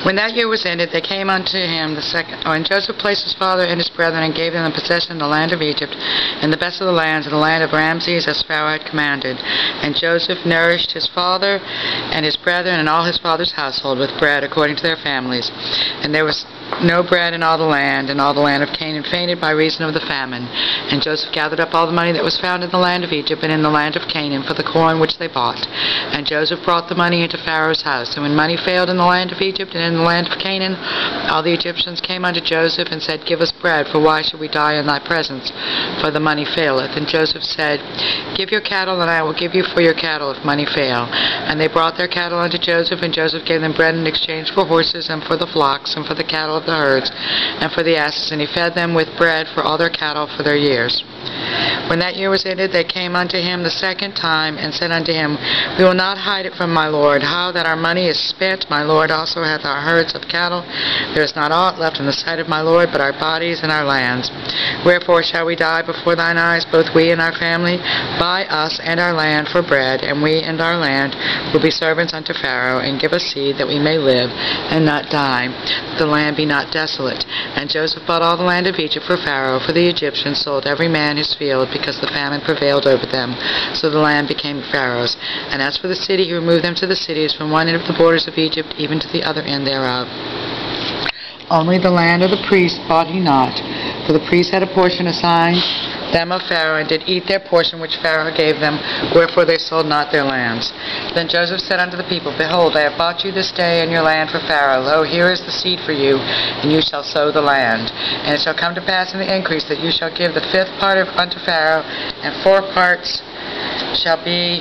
When that year was ended, they came unto him the second. And Joseph placed his father and his brethren, and gave them in possession the land of Egypt, and the best of the lands, and the land of Ramses, as Pharaoh had commanded. And Joseph nourished his father and his brethren and all his father's household with bread according to their families. And there was no bread in all the land, and all the land of Canaan fainted by reason of the famine. And Joseph gathered up all the money that was found in the land of Egypt and in the land of Canaan for the corn which they bought. And Joseph brought the money into Pharaoh's house. And when money failed in the land of Egypt and in the land of Canaan, all the Egyptians came unto Joseph and said, Give us bread, for why should we die in thy presence? For the money faileth. And Joseph said, Give your cattle, and I will give you for your cattle if money fail. And they brought their cattle unto Joseph, and Joseph gave them bread in exchange for horses, and for the flocks, and for the cattle of the herds, and for the asses, and he fed them with bread for all their cattle for their years. When that year was ended, they came unto him the second time, and said unto him, We will not hide it from my lord, how that our money is spent. My lord also hath our herds of cattle. There is not aught left in the sight of my lord, but our bodies and our lands. Wherefore shall we die before thine eyes, both we and our family? Buy us and our land for bread, and we and our land will be servants unto Pharaoh, and give us seed, that we may live, and not die, that the land be not desolate. And Joseph bought all the land of Egypt for Pharaoh, for the Egyptians sold every man his field, because the famine prevailed over them. So the land became Pharaoh's. And as for the city, he removed them to the cities, from one end of the borders of Egypt even to the other end thereof. Only the land of the priests bought he not, for the priests had a portion assigned them of Pharaoh, and did eat their portion which Pharaoh gave them, wherefore they sold not their lands. Then Joseph said unto the people, Behold, I have bought you this day and your land for Pharaoh. Lo, here is the seed for you, and you shall sow the land. And it shall come to pass in the increase that you shall give the fifth part unto Pharaoh, and 4 parts shall be